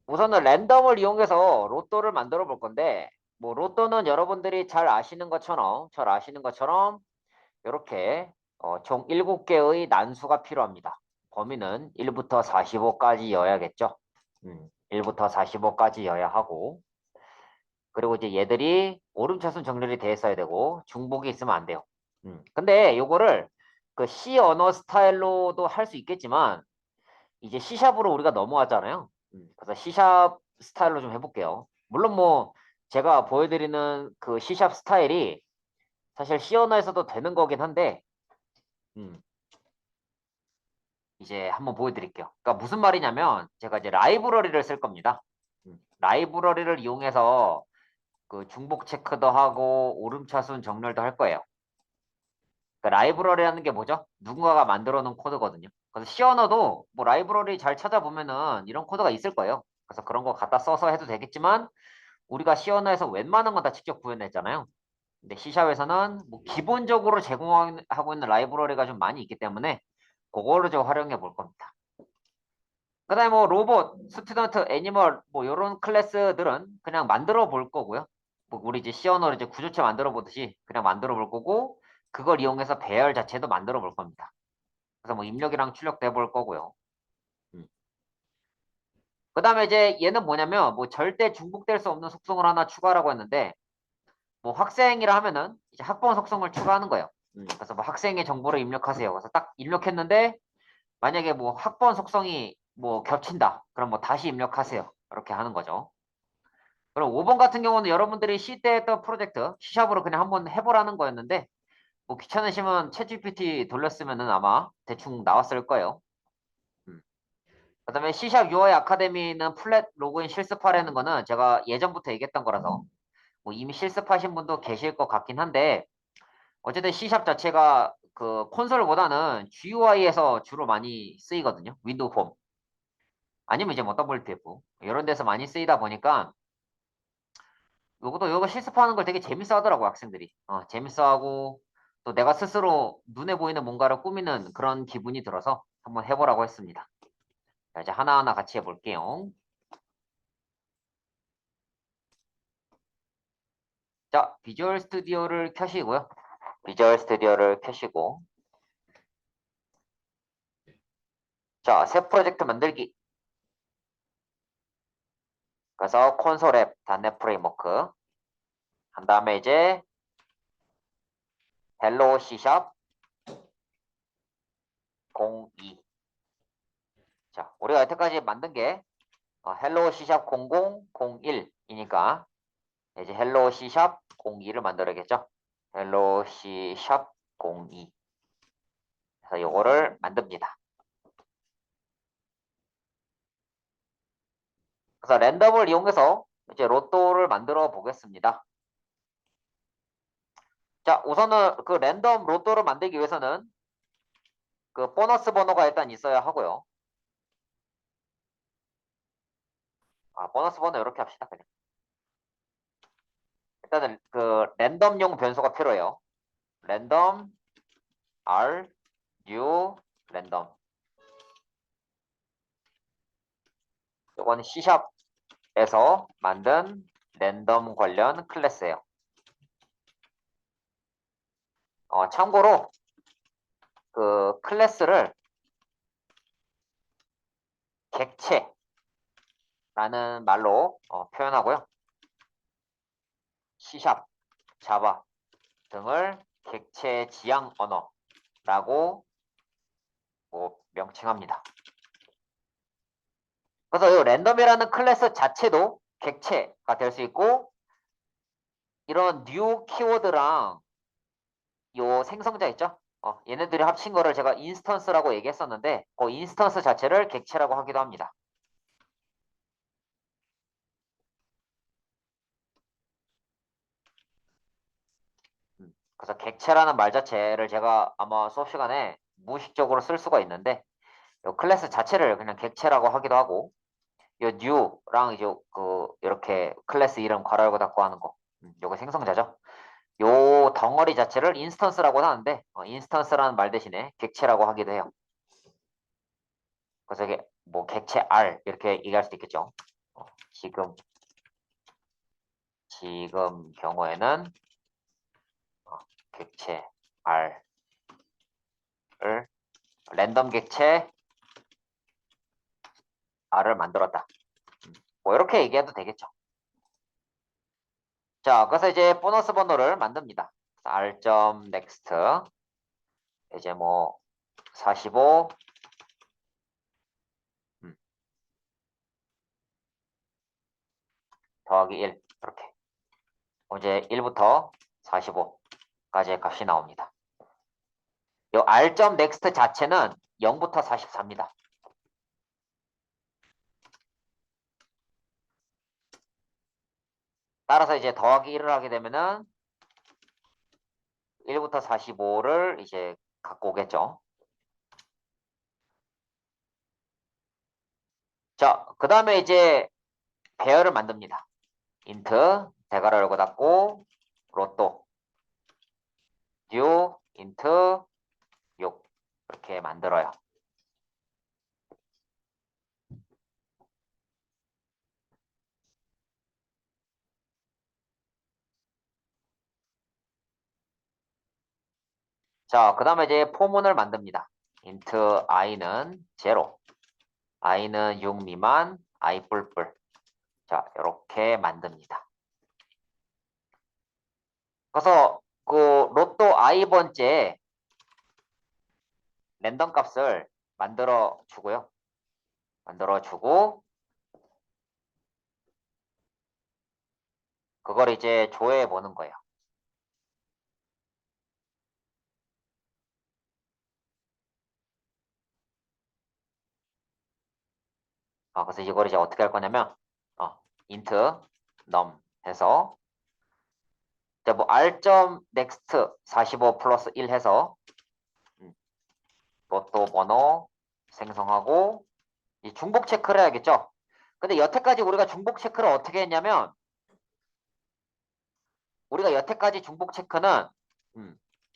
우선은 랜덤을 이용해서 로또를 만들어 볼 건데, 뭐 로또는 여러분들이 잘 아시는 것처럼 이렇게 총 7개의 난수가 필요합니다. 범위는 1부터 45까지여야겠죠. 1부터 45까지여야 하고, 그리고 이제 얘들이 오름차순 정렬이 돼 있어야 되고 중복이 있으면 안 돼요. 근데 요거를 그 C 언어 스타일로도 할 수 있겠지만 이제 C샵으로 우리가 넘어왔잖아요. 그래서 C샵 스타일로 좀 해볼게요. 물론 뭐 제가 보여드리는 그 C샵 스타일이 사실 C 언어에서도 되는 거긴 한데 음, 이제 한번 보여드릴게요. 그러니까 무슨 말이냐면 제가 이제 라이브러리를 쓸 겁니다. 라이브러리를 이용해서 그 중복 체크도 하고 오름차순 정렬도 할 거예요. 그러니까 라이브러리라는 게 뭐죠? 누군가가 만들어 놓은 코드거든요. 그래서 C 언어도 뭐 라이브러리 잘 찾아보면은 이런 코드가 있을 거예요. 그래서 그런 거 갖다 써서 해도 되겠지만 우리가 C 언어에서 웬만한 건 다 직접 구현했잖아요. 근데 C샵에서는 뭐 기본적으로 제공하고 있는 라이브러리가 좀 많이 있기 때문에 그거를 좀 활용해 볼 겁니다. 그다음에 뭐 로봇, 스튜던트, 애니멀 뭐 이런 클래스들은 그냥 만들어 볼 거고요. 뭐 우리 이제 C 언어로 이제 구조체 만들어 보듯이 그냥 만들어 볼 거고 그걸 이용해서 배열 자체도 만들어 볼 겁니다. 그래서 뭐 입력이랑 출력도 해볼 거고요. 음. 그다음에 이제 얘는 뭐냐면 뭐 절대 중복될 수 없는 속성을 하나 추가라고 했는데 뭐 학생이라 하면은 이제 학번 속성을 추가하는 거예요. 그래서 뭐 학생의 정보를 입력하세요. 그래서 딱 입력했는데 만약에 뭐 학번 속성이 뭐 겹친다. 그럼 뭐 다시 입력하세요. 이렇게 하는 거죠. 그럼 5번 같은 경우는 여러분들이 C 때 했던 프로젝트 C샵으로 그냥 한번 해보라는 거였는데 뭐 귀찮으시면 챗GPT 돌렸으면은 아마 대충 나왔을 거예요. 음. 그다음에 C샵 UI 아카데미는 플랫 로그인 실습하라는 거는 제가 예전부터 얘기했던 거라서 뭐 이미 실습하신 분도 계실 것 같긴 한데 어쨌든 C샵 자체가 그 콘솔보다는 GUI에서 주로 많이 쓰이거든요. 윈도우 폼 아니면 이제 뭐 WPF 이런 데서 많이 쓰이다 보니까 요거 실습하는 걸 되게 재밌어 하더라고 학생들이. 재밌어 하고 또 내가 스스로 눈에 보이는 뭔가를 꾸미는 그런 기분이 들어서 한번 해보라고 했습니다. 자, 이제 하나하나 같이 해볼게요. 자, 비주얼 스튜디오를 켜시고요. 비주얼 스튜디오를 켜시고 자, 새 프로젝트 만들기. 그래서 콘솔 앱 .NET 프레임워크 한 다음에 이제 헬로 C샵 02. 자, 우리가 여태까지 만든 게 헬로 C샵 00, 01이니까 이제 헬로 C샵 02를 만들어야겠죠. 헬로 C샵 02. 그래서 요거를 만듭니다. 그래서 랜덤을 이용해서 이제 로또를 만들어 보겠습니다. 자, 우선은 그 랜덤 로또를 만들기 위해서는 그 보너스 번호가 일단 있어야 하고요. 보너스 번호 이렇게 합시다. 그냥. 일단은 그 랜덤용 변수가 필요해요. 랜덤 r new 랜덤. 이건 C샵에서 만든 랜덤 관련 클래스예요. 참고로 그 클래스를 객체라는 말로 표현하고요. C샵, 자바 등을 객체 지향 언어라고 뭐 명칭합니다. 그래서 이 랜덤이라는 클래스 자체도 객체가 될 수 있고 이런 new 키워드랑 요 생성자 있죠? 얘네들이 합친 거를 제가 인스턴스라고 얘기했었는데 그 인스턴스 자체를 객체라고 하기도 합니다. 그래서 객체라는 말 자체를 제가 아마 수업 시간에 무의식적으로 쓸 수가 있는데 요 클래스 자체를 그냥 객체라고 하기도 하고 요 new랑 이제 그 이렇게 클래스 이름 괄호 열고 닫고 하는 거 요거 생성자죠. 요 덩어리 자체를 인스턴스라고 하는데 인스턴스라는 말 대신에 객체라고 하기도 해요. 그래서 이게 뭐 객체 R 이렇게 얘기할 수도 있겠죠. 지금 경우에는 객체 R을 랜덤 객체 R을 만들었다. 뭐 이렇게 얘기해도 되겠죠. 자, 그래서 이제 보너스 번호를 만듭니다. R.next 이제 뭐 45 더하기 1 이렇게 이제 1부터 45까지의 값이 나옵니다. 요 R.next 자체는 0부터 44입니다. 따라서 이제 더하기 1을 하게 되면은 1부터 45를 이제 갖고 오겠죠. 자, 그 다음에 이제 배열을 만듭니다. 인트 대괄호 열고 닫고 로또 뉴 인트 6 이렇게 만들어요. 자, 그 다음에 이제 포문을 만듭니다. 인트 i는 0, i는 6 미만, i 뿔뿔. 자, 이렇게 만듭니다. 그래서 그 로또 i번째 랜덤 값을 만들어 주고요. 만들어 주고 그걸 이제 조회해 보는 거예요. 그래서 이걸 이제 어떻게 할 거냐면 int num 해서 이제 뭐 r.next 45 플러스 1 해서 로또 번호 생성하고 이 중복 체크를 해야겠죠. 근데 여태까지 우리가 중복 체크를 어떻게 했냐면 우리가 여태까지 중복 체크는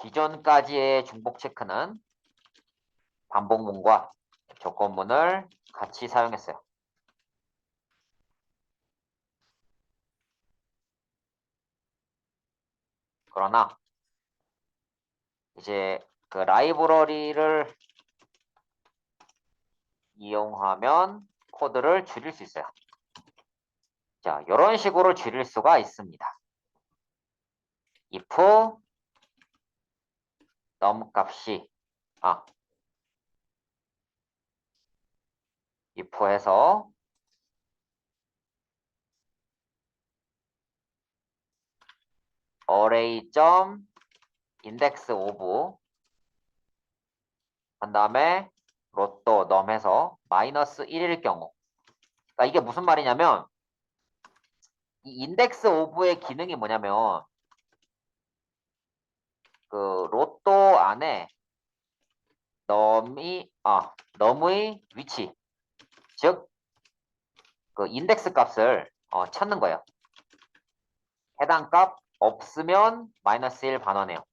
기존까지의 중복 체크는 반복문과 조건문을 같이 사용했어요. 그러나 이제 그 라이브러리를 이용하면 코드를 줄일 수 있어요. 자, 이런 식으로 줄일 수가 있습니다. if num 값이 if 해서 array.index of 한 다음에 로또 num 해서 마이너스 1일 경우 그러니까 이게 무슨 말이냐면 이 인덱스 오브의 기능이 뭐냐면 그 로또 안에 num의 위치 즉 그 인덱스 값을 찾는 거예요. 해당 값 없으면 마이너스 1 반환해요.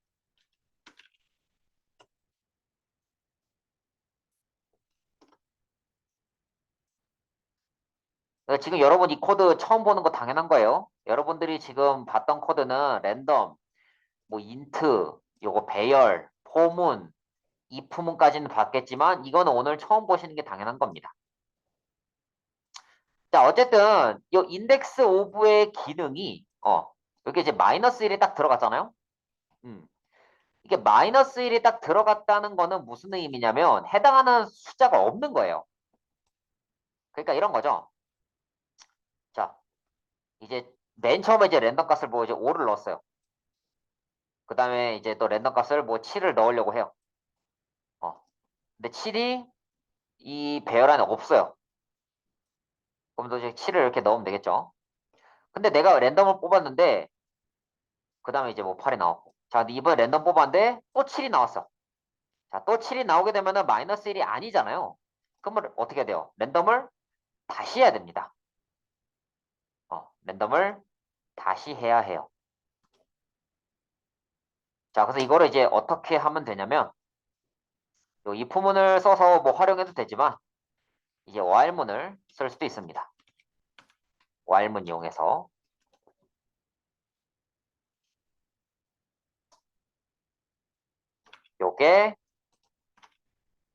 지금 여러분 이 코드 처음 보는 거 당연한 거예요. 여러분들이 지금 봤던 코드는 랜덤, 뭐 인트, 요거 배열, 포문, if문까지는 봤겠지만 이거는 오늘 처음 보시는 게 당연한 겁니다. 자, 어쨌든 이 인덱스 오브의 기능이 여기 이제 마이너스 1이 딱 들어갔잖아요. 이게 마이너스 1이 딱 들어갔다는 거는 무슨 의미냐면 해당하는 숫자가 없는 거예요. 그러니까 이런 거죠. 자, 이제 맨 처음에 이제 랜덤 값을 뭐 이제 5를 넣었어요. 그 다음에 이제 또 랜덤 값을 뭐 7을 넣으려고 해요. 근데 7이 이 배열 안에 없어요. 그럼 또 이제 7을 이렇게 넣으면 되겠죠. 근데 내가 랜덤을 뽑았는데 그 다음에 이제 뭐 8이 나왔고 자, 근데 이번에 랜덤 뽑았는데 또 7이 나왔어. 자, 또 7이 나오게 되면은 마이너스 1이 아니잖아요. 그러면 어떻게 해야 돼요? 랜덤을 다시 해야 됩니다. 랜덤을 다시 해야 해요. 자, 그래서 이거를 이제 어떻게 하면 되냐면 이 if문을 써서 뭐 활용해도 되지만 이제 while문을 쓸 수도 있습니다. while문 이용해서. 요게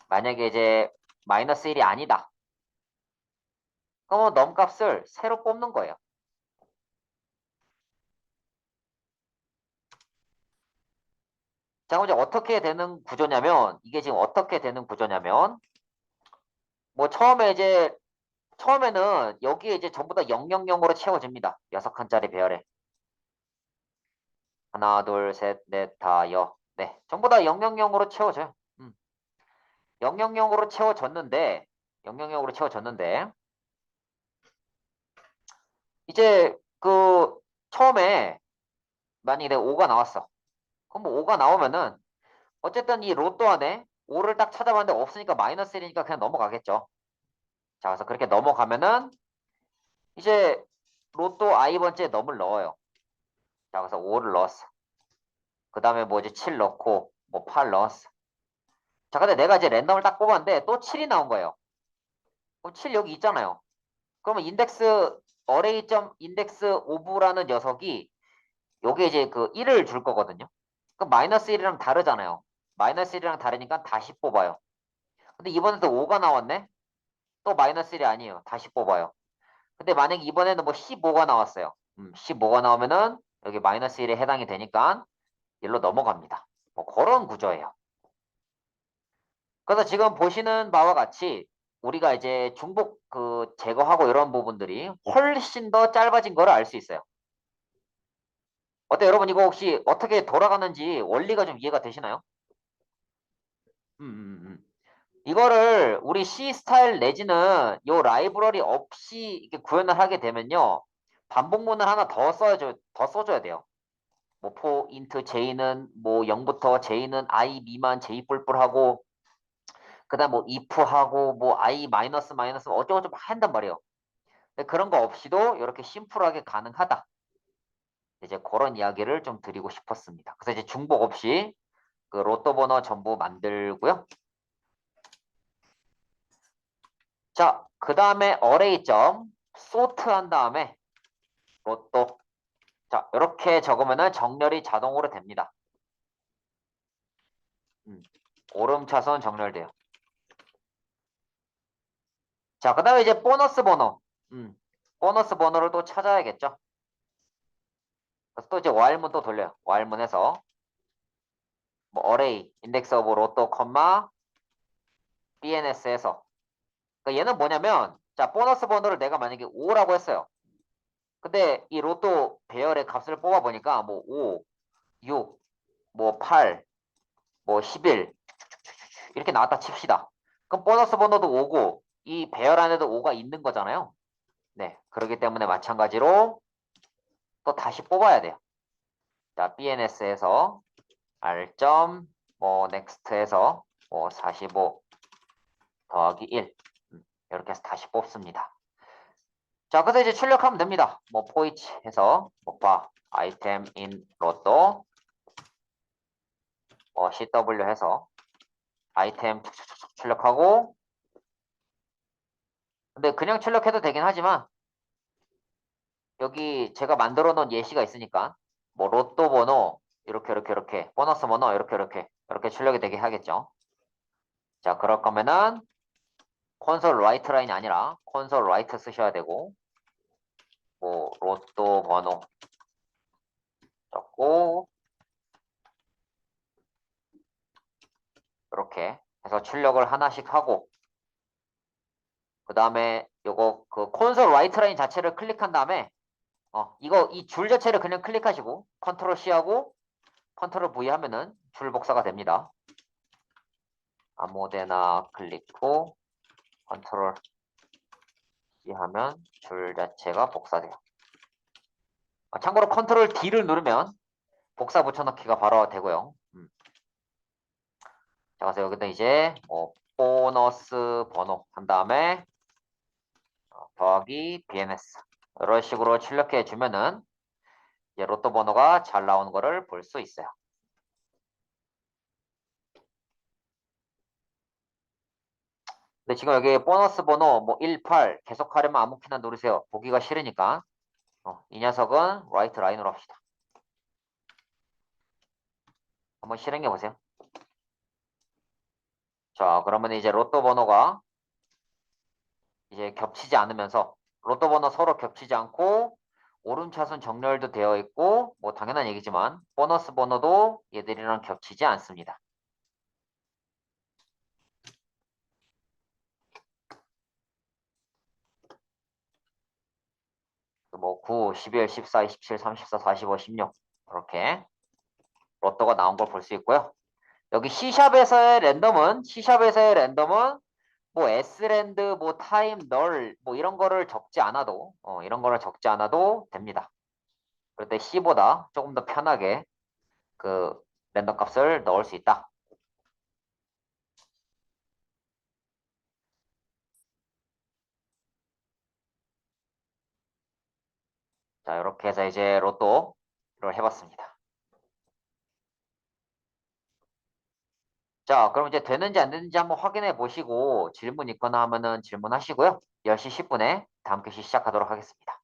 만약에 이제 마이너스 1이 아니다. 그러면 넘값을 새로 뽑는 거예요. 자, 그럼 이제 어떻게 되는 구조냐면, 이게 지금 어떻게 되는 구조냐면, 뭐 처음에는 여기에 이제 전부 다 000으로 채워집니다. 6칸짜리 배열에. 하나, 둘, 셋, 넷, 다, 여. 네. 전부 다 000으로 채워져요. 000으로 채워졌는데, 000으로 채워졌는데, 이제 처음에 만약에 내가 5가 나왔어. 그럼 뭐 5가 나오면은, 어쨌든 이 로또 안에 5를 딱 찾아봤는데 없으니까 마이너스 1이니까 그냥 넘어가겠죠. 자, 그래서 그렇게 넘어가면은, 이제 로또 i번째에 넘을 넣어요. 자, 그래서 5를 넣었어. 그 다음에 뭐 이제 7 넣고, 뭐 8 넣었어. 자, 근데 내가 이제 랜덤을 딱 뽑았는데 또 7이 나온 거예요. 그럼 7 여기 있잖아요. 그러면 어레이 점 인덱스 오브라는 녀석이 여기에 이제 그 1을 줄 거거든요. 그럼 마이너스 1이랑 다르잖아요. 마이너스 1이랑 다르니까 다시 뽑아요. 근데 이번에도 5가 나왔네? 또 마이너스 1이 아니에요. 다시 뽑아요. 근데 만약에 이번에는 뭐 15가 나왔어요. 15가 나오면은 여기 마이너스 1에 해당이 되니까 1로 넘어갑니다. 뭐 그런 구조예요. 그래서 지금 보시는 바와 같이 우리가 이제 중복 제거하고 이런 부분들이 훨씬 더 짧아진 거를 알 수 있어요. 어때 여러분 이거 혹시 어떻게 돌아가는지 원리가 좀 이해가 되시나요? 음, 음, 음. 이거를 우리 C 스타일 내지는 요 라이브러리 없이 이렇게 구현을 하게 되면요. 반복문을 하나 더 써줘야 돼요. 뭐 for int j는 뭐 0부터 j는 i 미만 j 뿔뿔하고 그다음 뭐 if하고 뭐 i 마이너스 마이너스 어쩌고저쩌고 막 한단 말이에요. 근데 그런 거 없이도 이렇게 심플하게 가능하다. 이제 그런 이야기를 좀 드리고 싶었습니다. 그래서 이제 중복 없이 그 로또 번호 전부 만들고요. 자, 그 다음에 어레이점 소트 한 다음에 로또. 자, 이렇게 적으면은 정렬이 자동으로 됩니다. 오름차순 정렬돼요. 자, 그 다음에 이제 보너스 번호. 보너스 번호를 또 찾아야겠죠. 그래서 또 이제 while문 또 돌려요. while문에서 뭐 array index of 로또 컴마 bns에서 그러니까 얘는 뭐냐면 자 보너스 번호를 내가 만약에 5라고 했어요. 근데 이 로또 배열의 값을 뽑아 보니까 뭐 5, 6, 뭐 8, 뭐 11 이렇게 나왔다 칩시다. 그럼 보너스 번호도 5고 이 배열 안에도 5가 있는 거잖아요. 네, 그렇기 때문에 마찬가지로 또 다시 뽑아야 돼요. 자, BNS에서 R. 뭐 next에서 뭐 45 더하기 1 이렇게 해서 다시 뽑습니다. 자, 그래서 이제 출력하면 됩니다. 뭐 포이치 해서 뭐바 아이템 인 로또 뭐 CW 해서 아이템 출력하고 근데 그냥 출력해도 되긴 하지만 여기 제가 만들어 놓은 예시가 있으니까 뭐 로또 번호 이렇게 보너스 번호 이렇게 출력이 되게 하겠죠. 자, 그럴 거면은 콘솔 라이트 라인이 아니라 콘솔 라이트 쓰셔야 되고 뭐 로또 번호 적고 이렇게 해서 출력을 하나씩 하고 그 다음에 요거 그 콘솔 라이트 라인 자체를 클릭한 다음에 이거 이 줄 자체를 그냥 클릭하시고 컨트롤 C 하고 컨트롤 V 하면은 줄 복사가 됩니다. 아무데나 클릭 후 컨트롤 C 하면 줄 자체가 복사돼요. 참고로 컨트롤 D를 누르면 복사 붙여넣기가 바로 되고요. 자, 그래서 여기다 이제 뭐 보너스 번호 한 다음에 더하기 BNS 이런 식으로 출력해 주면은 이제 로또 번호가 잘 나오는 거를 볼 수 있어요. 근데 지금 여기 보너스 번호 뭐 18 계속 하려면 아무 키나 누르세요. 보기가 싫으니까. 이 녀석은 라이트 라인으로 합시다. 한번 실행해 보세요. 자, 그러면 이제 로또 번호가 이제 겹치지 않으면서 로또 번호 서로 겹치지 않고 오름차순 정렬도 되어 있고 뭐 당연한 얘기지만 보너스 번호도 얘들이랑 겹치지 않습니다. 뭐 9, 11, 14, 27, 34, 45, 16 이렇게 로또가 나온 걸 볼 수 있고요. 여기 C샵에서의 랜덤은 뭐 S랜드, 뭐 타임, 널, 뭐 이런 거를 적지 않아도 됩니다. 그럴 때 C보다 조금 더 편하게 그 랜덤 값을 넣을 수 있다. 자, 이렇게 해서 이제 로또를 해봤습니다. 자, 그럼 이제 되는지 안 되는지 한번 확인해 보시고 질문 있거나 하면은 질문하시고요. 10시 10분에 다음 교시 시작하도록 하겠습니다.